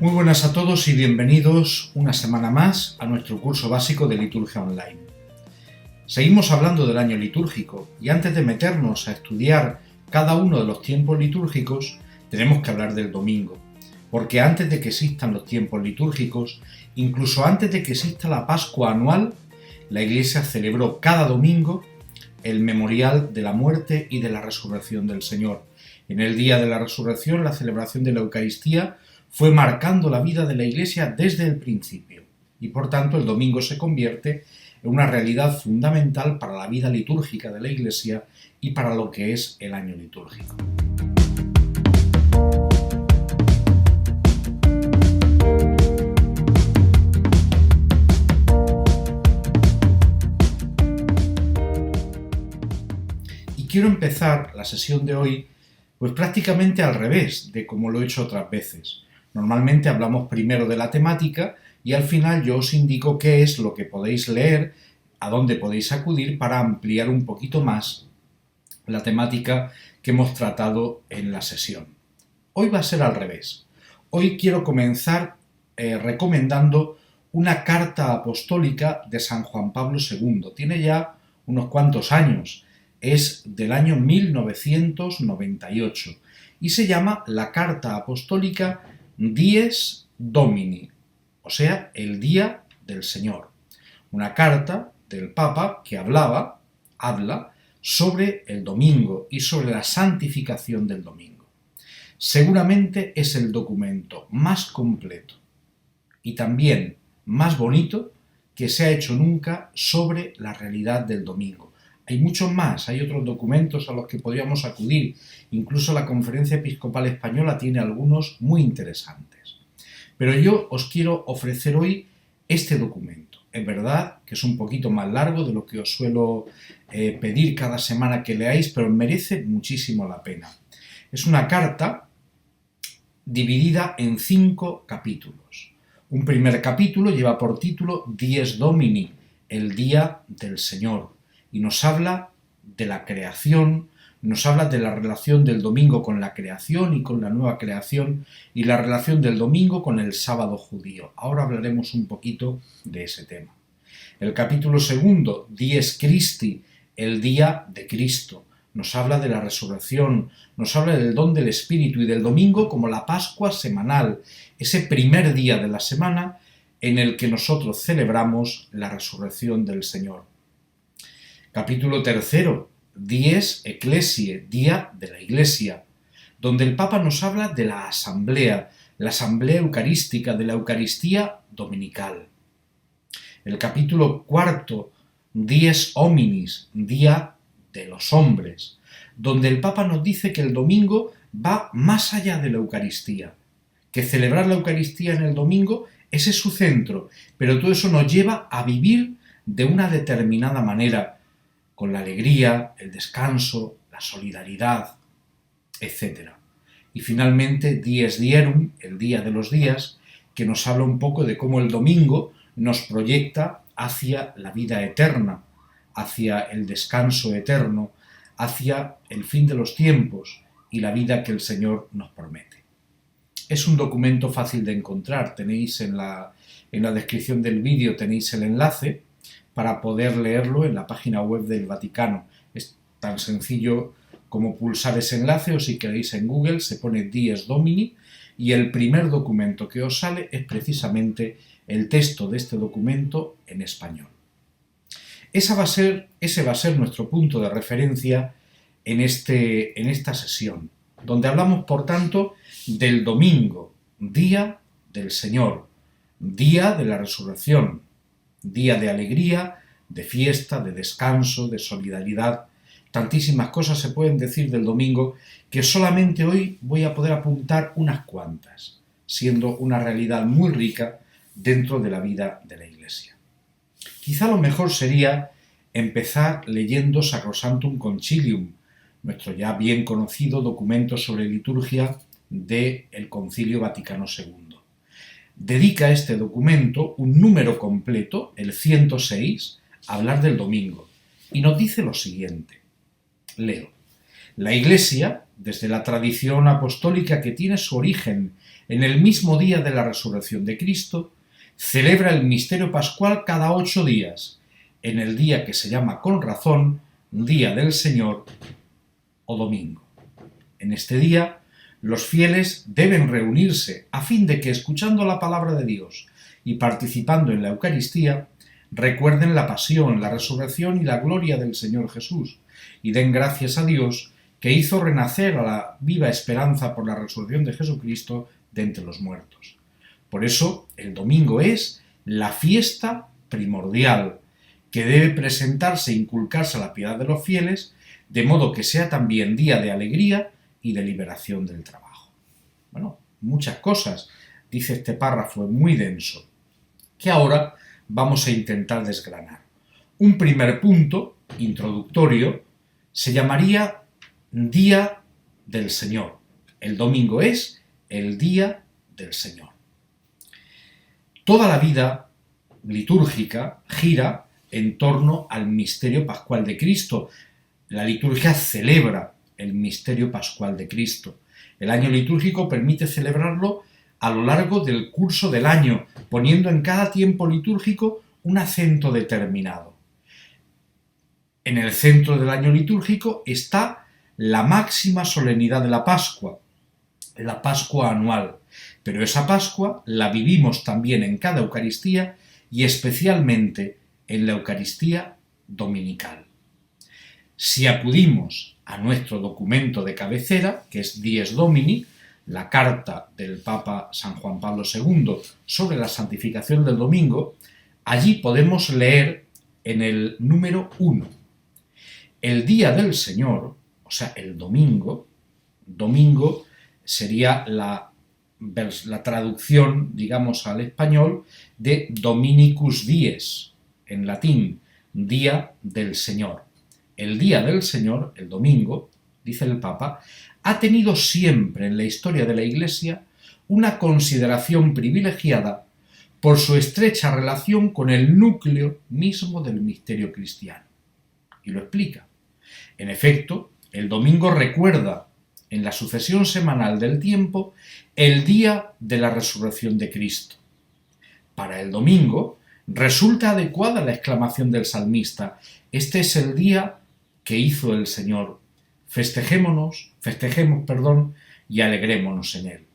Muy buenas a todos y bienvenidos una semana más a nuestro curso básico de liturgia online. Seguimos hablando del año litúrgico y antes de meternos a estudiar cada uno de los tiempos litúrgicos tenemos que hablar del domingo, porque antes de que existan los tiempos litúrgicos, incluso antes de que exista la Pascua anual, la Iglesia celebró cada domingo el memorial de la muerte y de la resurrección del Señor. En el día de la resurrección, la celebración de la Eucaristía fue marcando la vida de la Iglesia desde el principio y por tanto el domingo se convierte en una realidad fundamental para la vida litúrgica de la Iglesia y para lo que es el año litúrgico. Y quiero empezar la sesión de hoy pues prácticamente al revés de como lo he hecho otras veces. Normalmente hablamos primero de la temática y al final yo os indico qué es lo que podéis leer, a dónde podéis acudir para ampliar un poquito más la temática que hemos tratado en la sesión. Hoy va a ser al revés. Hoy quiero comenzar recomendando una carta apostólica de San Juan Pablo II. Tiene ya unos cuantos años. Es del año 1998 y se llama la Carta Apostólica Dies Domini, o sea, el Día del Señor. Una carta del Papa que habla sobre el domingo y sobre la santificación del domingo. Seguramente es el documento más completo y también más bonito que se ha hecho nunca sobre la realidad del domingo. Hay muchos más, hay otros documentos a los que podríamos acudir, incluso la Conferencia Episcopal Española tiene algunos muy interesantes. Pero yo os quiero ofrecer hoy este documento. Es verdad que es un poquito más largo de lo que os suelo pedir cada semana que leáis, pero merece muchísimo la pena. Es una carta dividida en 5 capítulos. Un primer capítulo lleva por título Dies Domini, el Día del Señor. Y nos habla de la creación, nos habla de la relación del domingo con la creación y con la nueva creación y la relación del domingo con el sábado judío. Ahora hablaremos un poquito de ese tema. El capítulo segundo, Dies Christi, el día de Cristo, nos habla de la resurrección, nos habla del don del Espíritu y del domingo como la Pascua semanal, ese primer día de la semana en el que nosotros celebramos la resurrección del Señor. Capítulo tercero, Dies Ecclesiae, Día de la Iglesia, donde el Papa nos habla de la asamblea eucarística, de la Eucaristía dominical. El capítulo cuarto, Dies Hominis, Día de los Hombres, donde el Papa nos dice que el domingo va más allá de la Eucaristía, que celebrar la Eucaristía en el domingo, ese es su centro, pero todo eso nos lleva a vivir de una determinada manera, con la alegría, el descanso, la solidaridad, etc. Y finalmente, Dies Dierum, el día de los días, que nos habla un poco de cómo el domingo nos proyecta hacia la vida eterna, hacia el descanso eterno, hacia el fin de los tiempos y la vida que el Señor nos promete. Es un documento fácil de encontrar, tenéis en la descripción del vídeo tenéis el enlace para poder leerlo en la página web del Vaticano. Es tan sencillo como pulsar ese enlace o si queréis en Google se pone Dies Domini y el primer documento que os sale es precisamente el texto de este documento en español. Ese va a ser nuestro punto de referencia en esta sesión, donde hablamos por tanto del domingo, Día del Señor, Día de la Resurrección, día de alegría, de fiesta, de descanso, de solidaridad. Tantísimas cosas se pueden decir del domingo que solamente hoy voy a poder apuntar unas cuantas, siendo una realidad muy rica dentro de la vida de la Iglesia. Quizá lo mejor sería empezar leyendo Sacrosanctum Concilium, nuestro ya bien conocido documento sobre liturgia del Concilio Vaticano II. Dedica este documento un número completo, el 106, a hablar del domingo, y nos dice lo siguiente. Leo. La Iglesia desde la tradición apostólica que tiene su origen en el mismo día de la resurrección de Cristo, celebra el misterio pascual cada 8 días, en el día que se llama con razón Día del Señor o Domingo. En este día, los fieles deben reunirse a fin de que, escuchando la palabra de Dios y participando en la Eucaristía, recuerden la pasión, la resurrección y la gloria del Señor Jesús, y den gracias a Dios que hizo renacer a la viva esperanza por la resurrección de Jesucristo de entre los muertos. Por eso, el domingo es la fiesta primordial, que debe presentarse e inculcarse a la piedad de los fieles, de modo que sea también día de alegría y de liberación del trabajo. Bueno, muchas cosas, dice este párrafo muy denso, que ahora vamos a intentar desgranar. Un primer punto, introductorio, se llamaría Día del Señor. El domingo es el Día del Señor. Toda la vida litúrgica gira en torno al misterio pascual de Cristo. La liturgia celebra el misterio pascual de Cristo. El año litúrgico permite celebrarlo a lo largo del curso del año, poniendo en cada tiempo litúrgico un acento determinado. En el centro del año litúrgico está la máxima solemnidad de la Pascua anual, pero esa Pascua la vivimos también en cada Eucaristía y especialmente en la Eucaristía dominical. Si acudimos a nuestro documento de cabecera, que es Dies Domini, la carta del Papa San Juan Pablo II sobre la santificación del domingo, allí podemos leer en el número 1. El día del Señor, o sea, el domingo sería la traducción, digamos, al español de Dominicus Dies, en latín, Día del Señor. El Día del Señor, el domingo, dice el Papa, ha tenido siempre en la historia de la Iglesia una consideración privilegiada por su estrecha relación con el núcleo mismo del misterio cristiano. Y lo explica. En efecto, el domingo recuerda, en la sucesión semanal del tiempo, el día de la resurrección de Cristo. Para el domingo, resulta adecuada la exclamación del salmista: este es el día que hizo el Señor. Festejemos, y alegrémonos en él.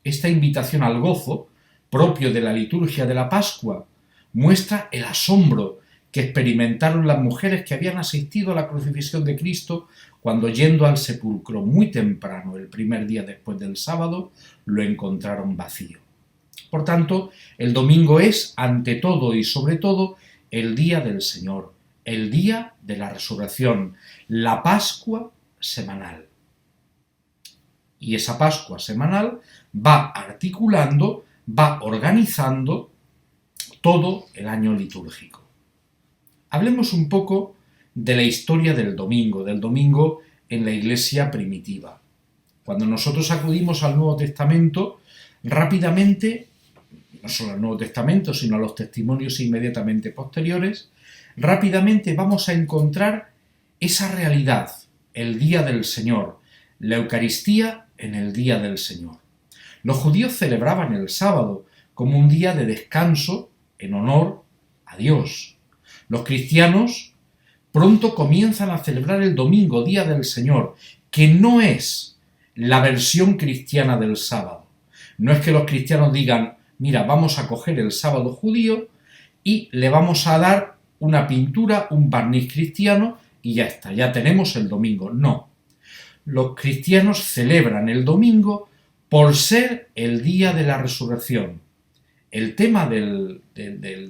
Esta invitación al gozo, propio de la liturgia de la Pascua, muestra el asombro que experimentaron las mujeres que habían asistido a la crucifixión de Cristo cuando, yendo al sepulcro muy temprano, el primer día después del sábado, lo encontraron vacío. Por tanto, el domingo es, ante todo y sobre todo, el día del Señor, el día de la resurrección, la Pascua semanal. Y esa Pascua semanal va articulando, va organizando todo el año litúrgico. Hablemos un poco de la historia del domingo en la Iglesia primitiva. Cuando nosotros acudimos al Nuevo Testamento, rápidamente, no solo al Nuevo Testamento, sino a los testimonios inmediatamente posteriores, rápidamente vamos a encontrar esa realidad, el Día del Señor, la Eucaristía en el Día del Señor. Los judíos celebraban el sábado como un día de descanso en honor a Dios. Los cristianos pronto comienzan a celebrar el domingo, Día del Señor, que no es la versión cristiana del sábado. No es que los cristianos digan: mira, vamos a coger el sábado judío y le vamos a dar una pintura, un barniz cristiano y ya está, ya tenemos el domingo. No. Los cristianos celebran el domingo por ser el día de la resurrección. El tema del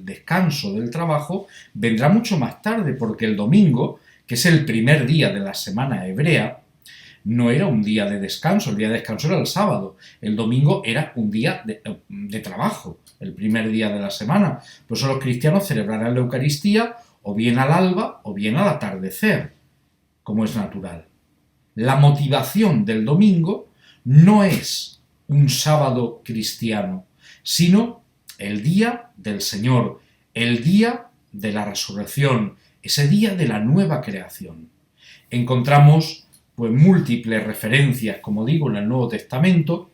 descanso, del trabajo, vendrá mucho más tarde, porque el domingo, que es el primer día de la semana hebrea, no era un día de descanso. El día de descanso era el sábado. El domingo era un día de trabajo, el primer día de la semana. Por eso los cristianos celebrarán la Eucaristía o bien al alba o bien al atardecer, como es natural. La motivación del domingo no es un sábado cristiano, sino el día del Señor, el día de la resurrección, ese día de la nueva creación. Encontramos pues múltiples referencias, como digo, en el Nuevo Testamento,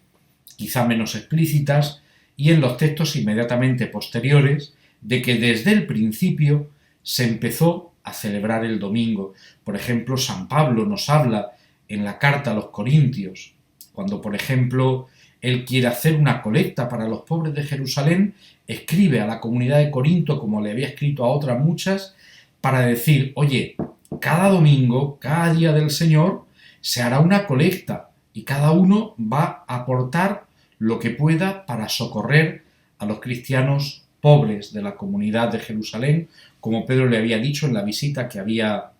quizá menos explícitas, y en los textos inmediatamente posteriores, de que desde el principio se empezó a celebrar el domingo. Por ejemplo, San Pablo nos habla en la carta a los Corintios, cuando, por ejemplo, él quiere hacer una colecta para los pobres de Jerusalén, escribe a la comunidad de Corinto, como le había escrito a otras muchas, para decir, oye, cada domingo, cada día del Señor, se hará una colecta y cada uno va a aportar lo que pueda para socorrer a los cristianos pobres de la comunidad de Jerusalén, como Pedro le había dicho en la visita que había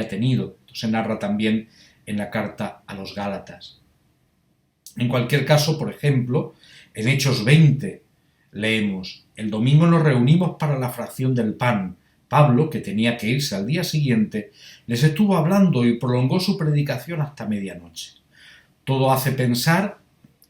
tenido. Esto se narra también en la carta a los Gálatas. En cualquier caso, por ejemplo, en Hechos 20 leemos: el domingo nos reunimos para la fracción del pan. Pablo, que tenía que irse al día siguiente, les estuvo hablando y prolongó su predicación hasta medianoche. Todo hace pensar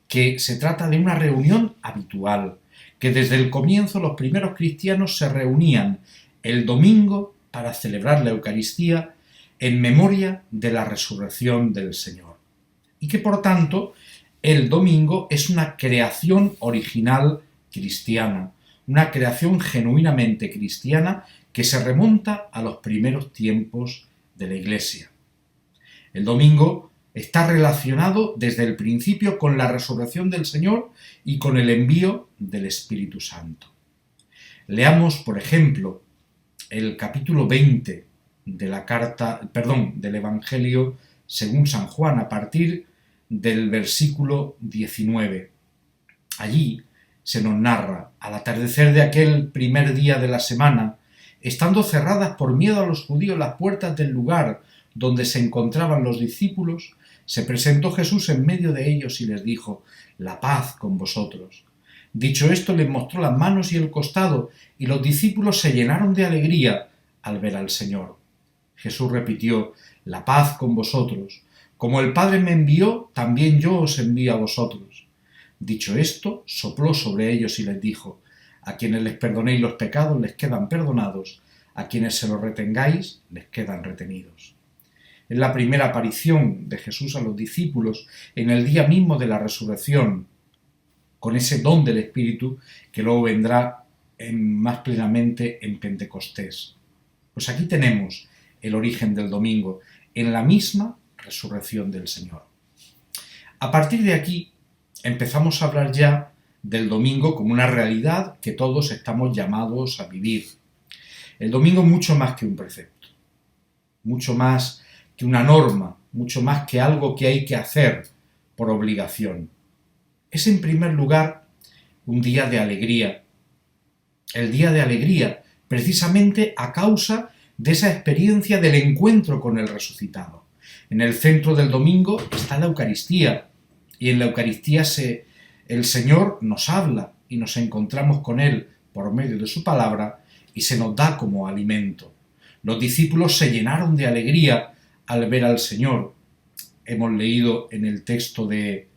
que se trata de una reunión habitual, que desde el comienzo los primeros cristianos se reunían el domingo para celebrar la Eucaristía en memoria de la resurrección del Señor. Y que por tanto el domingo es una creación original cristiana, una creación genuinamente cristiana que se remonta a los primeros tiempos de la Iglesia. El domingo está relacionado desde el principio con la resurrección del Señor y con el envío del Espíritu Santo. Leamos, por ejemplo, el capítulo 20 del Evangelio según San Juan, a partir del versículo 19. Allí se nos narra: al atardecer de aquel primer día de la semana, estando cerradas por miedo a los judíos las puertas del lugar donde se encontraban los discípulos, se presentó Jesús en medio de ellos y les dijo: la paz con vosotros. Dicho esto, les mostró las manos y el costado, y los discípulos se llenaron de alegría al ver al Señor. Jesús repitió: la paz con vosotros. Como el Padre me envió, también yo os envío a vosotros. Dicho esto, sopló sobre ellos y les dijo: a quienes les perdonéis los pecados les quedan perdonados, a quienes se los retengáis les quedan retenidos. Es la primera aparición de Jesús a los discípulos en el día mismo de la resurrección, con ese don del Espíritu que luego vendrá más plenamente en Pentecostés. Pues aquí tenemos el origen del domingo, en la misma resurrección del Señor. A partir de aquí empezamos a hablar ya del domingo como una realidad que todos estamos llamados a vivir. El domingo es mucho más que un precepto, mucho más que una norma, mucho más que algo que hay que hacer por obligación. Es en primer lugar un día de alegría. El día de alegría, precisamente a causa de esa experiencia del encuentro con el resucitado. En el centro del domingo está la Eucaristía, y en la Eucaristía el Señor nos habla y nos encontramos con Él por medio de su palabra y se nos da como alimento. Los discípulos se llenaron de alegría al ver al Señor. Hemos leído en el texto del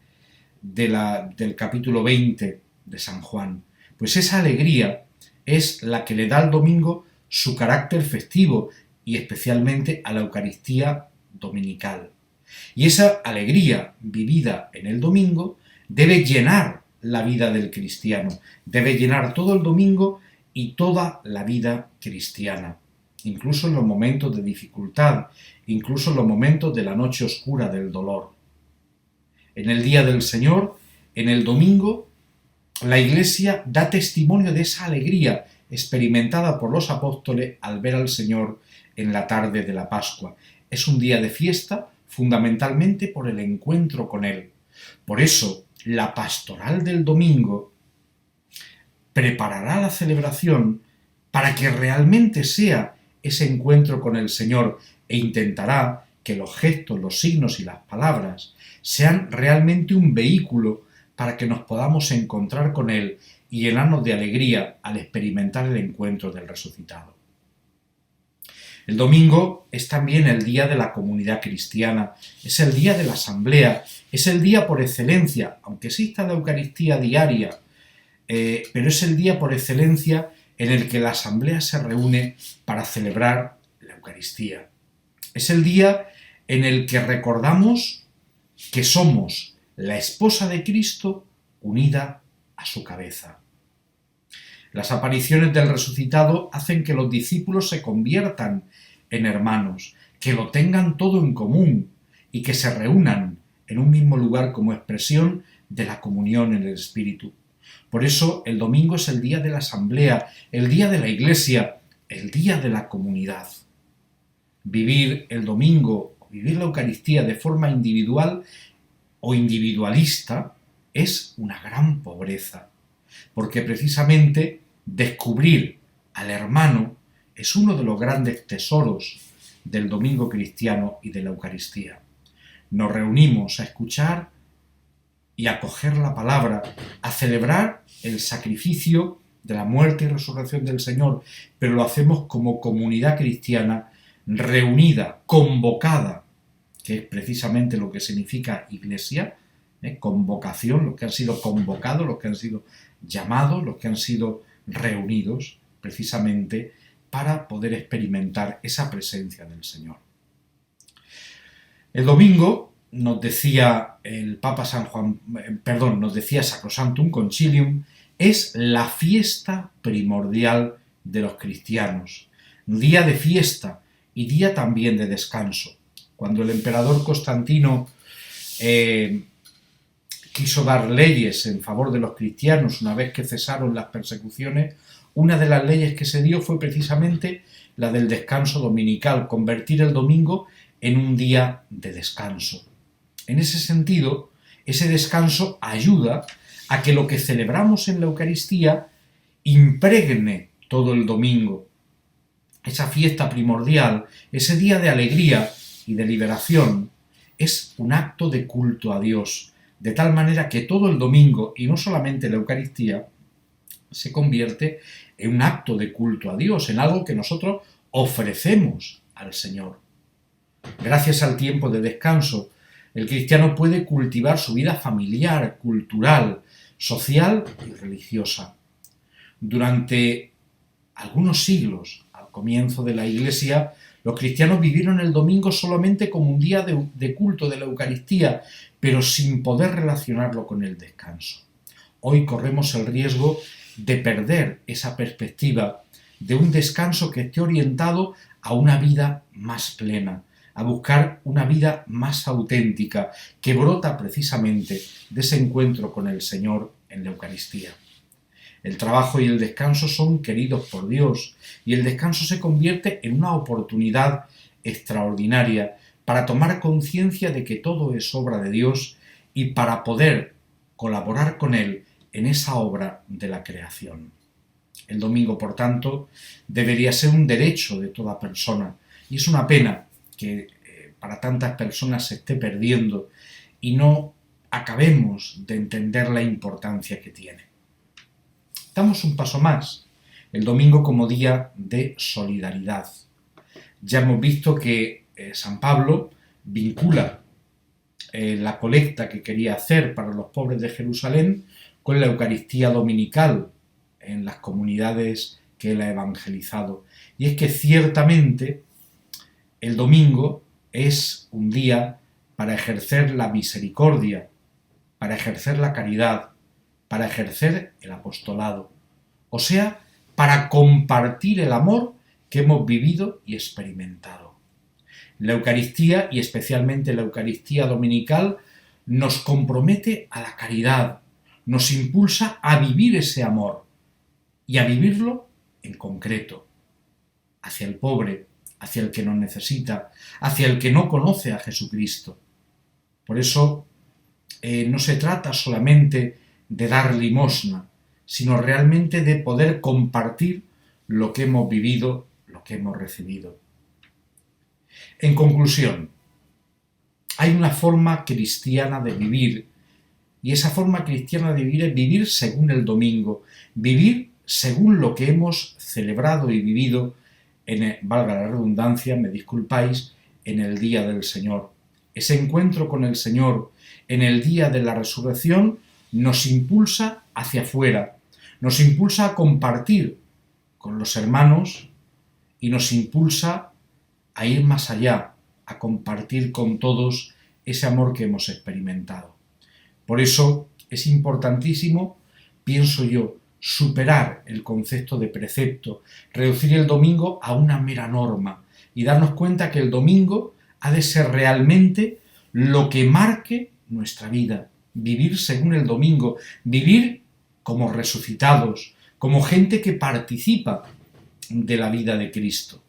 capítulo 20 de San Juan. Pues esa alegría es la que le da al domingo su carácter festivo y especialmente a la Eucaristía dominical. Y esa alegría vivida en el domingo debe llenar la vida del cristiano, debe llenar todo el domingo y toda la vida cristiana, incluso en los momentos de dificultad, incluso en los momentos de la noche oscura del dolor. En el día del Señor, en el domingo, la Iglesia da testimonio de esa alegría experimentada por los apóstoles al ver al Señor en la tarde de la Pascua. Es un día de fiesta fundamentalmente por el encuentro con Él. Por eso, la pastoral del domingo preparará la celebración para que realmente sea ese encuentro con el Señor e intentará que los gestos, los signos y las palabras sean realmente un vehículo para que nos podamos encontrar con Él y llenarnos de alegría al experimentar el encuentro del resucitado. El domingo es también el día de la comunidad cristiana, es el día de la asamblea, es el día por excelencia, aunque exista la Eucaristía diaria, pero es el día por excelencia en el que la asamblea se reúne para celebrar la Eucaristía. Es el día en el que recordamos que somos la esposa de Cristo unida a su cabeza. Las apariciones del resucitado hacen que los discípulos se conviertan en hermanos, que lo tengan todo en común y que se reúnan en un mismo lugar como expresión de la comunión en el Espíritu. Por eso el domingo es el día de la asamblea, el día de la iglesia, el día de la comunidad. Vivir el domingo, vivir la Eucaristía de forma individual o individualista es una gran pobreza, porque precisamente descubrir al hermano es uno de los grandes tesoros del domingo cristiano y de la Eucaristía. Nos reunimos a escuchar y a acoger la palabra, a celebrar el sacrificio de la muerte y resurrección del Señor, pero lo hacemos como comunidad cristiana reunida, convocada, que es precisamente lo que significa iglesia, convocación, los que han sido convocados, los que han sido llamados, los que han sido reunidos, precisamente para poder experimentar esa presencia del Señor. El domingo nos decía el Papa nos decía Sacrosanctum Concilium, es la fiesta primordial de los cristianos, día de fiesta y día también de descanso. Cuando el emperador Constantino quiso dar leyes en favor de los cristianos una vez que cesaron las persecuciones, una de las leyes que se dio fue precisamente la del descanso dominical, convertir el domingo en un día de descanso. En ese sentido, ese descanso ayuda a que lo que celebramos en la Eucaristía impregne todo el domingo. Esa fiesta primordial, ese día de alegría y de liberación, es un acto de culto a Dios, de tal manera que todo el domingo, y no solamente la Eucaristía, se convierte en un acto de culto a Dios, en algo que nosotros ofrecemos al Señor. Gracias al tiempo de descanso, el cristiano puede cultivar su vida familiar, cultural, social y religiosa. Durante algunos siglos, al comienzo de la Iglesia, los cristianos vivieron el domingo solamente como un día de culto de la Eucaristía, pero sin poder relacionarlo con el descanso. Hoy corremos el riesgo de perder esa perspectiva de un descanso que esté orientado a una vida más plena, a buscar una vida más auténtica, que brota precisamente de ese encuentro con el Señor en la Eucaristía. El trabajo y el descanso son queridos por Dios y el descanso se convierte en una oportunidad extraordinaria para tomar conciencia de que todo es obra de Dios y para poder colaborar con Él en esa obra de la creación. El domingo, por tanto, debería ser un derecho de toda persona y es una pena que para tantas personas se esté perdiendo y no acabemos de entender la importancia que tiene. Damos un paso más, el domingo como día de solidaridad. Ya hemos visto que San Pablo vincula la colecta que quería hacer para los pobres de Jerusalén con la Eucaristía dominical en las comunidades que él ha evangelizado. Y es que ciertamente el domingo es un día para ejercer la misericordia, para ejercer la caridad, para ejercer el apostolado, o sea, para compartir el amor que hemos vivido y experimentado. La Eucaristía, y especialmente la Eucaristía dominical, nos compromete a la caridad, nos impulsa a vivir ese amor y a vivirlo en concreto, hacia el pobre, hacia el que nos necesita, hacia el que no conoce a Jesucristo. Por eso no se trata solamente de dar limosna, sino realmente de poder compartir lo que hemos vivido, lo que hemos recibido. En conclusión, hay una forma cristiana de vivir, y esa forma cristiana de vivir es vivir según el domingo, vivir según lo que hemos celebrado y vivido, valga la redundancia, me disculpáis, en el día del Señor. Ese encuentro con el Señor en el día de la resurrección nos impulsa hacia afuera, nos impulsa a compartir con los hermanos y nos impulsa a ir más allá, a compartir con todos ese amor que hemos experimentado. Por eso es importantísimo, pienso yo, superar el concepto de precepto, reducir el domingo a una mera norma y darnos cuenta que el domingo ha de ser realmente lo que marque nuestra vida, vivir según el domingo, vivir como resucitados, como gente que participa de la vida de Cristo.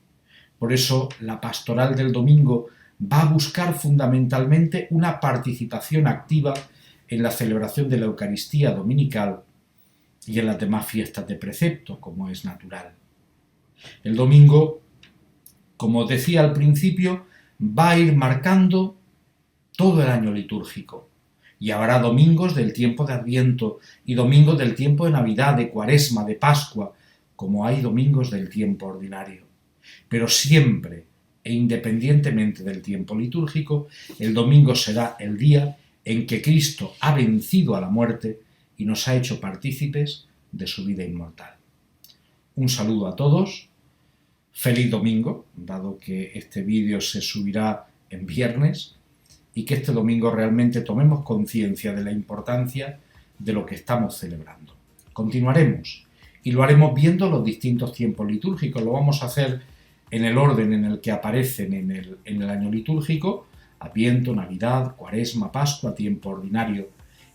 Por eso la pastoral del domingo va a buscar fundamentalmente una participación activa en la celebración de la Eucaristía dominical y en las demás fiestas de precepto, como es natural. El domingo, como decía al principio, va a ir marcando todo el año litúrgico. Y habrá domingos del tiempo de Adviento y domingos del tiempo de Navidad, de Cuaresma, de Pascua, como hay domingos del tiempo ordinario. Pero siempre e independientemente del tiempo litúrgico, el domingo será el día en que Cristo ha vencido a la muerte y nos ha hecho partícipes de su vida inmortal. Un saludo a todos, feliz domingo, dado que este vídeo se subirá en viernes, y que este domingo realmente tomemos conciencia de la importancia de lo que estamos celebrando. Continuaremos y lo haremos viendo los distintos tiempos litúrgicos. Lo vamos a hacer en el orden en el que aparecen en el año litúrgico: Adviento, Navidad, Cuaresma, Pascua, tiempo ordinario.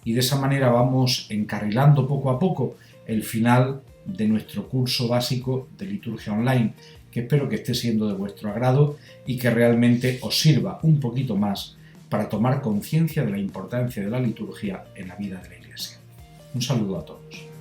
Y de esa manera vamos encarrilando poco a poco el final de nuestro curso básico de liturgia online, que espero que esté siendo de vuestro agrado y que realmente os sirva un poquito más para tomar conciencia de la importancia de la liturgia en la vida de la Iglesia. Un saludo a todos.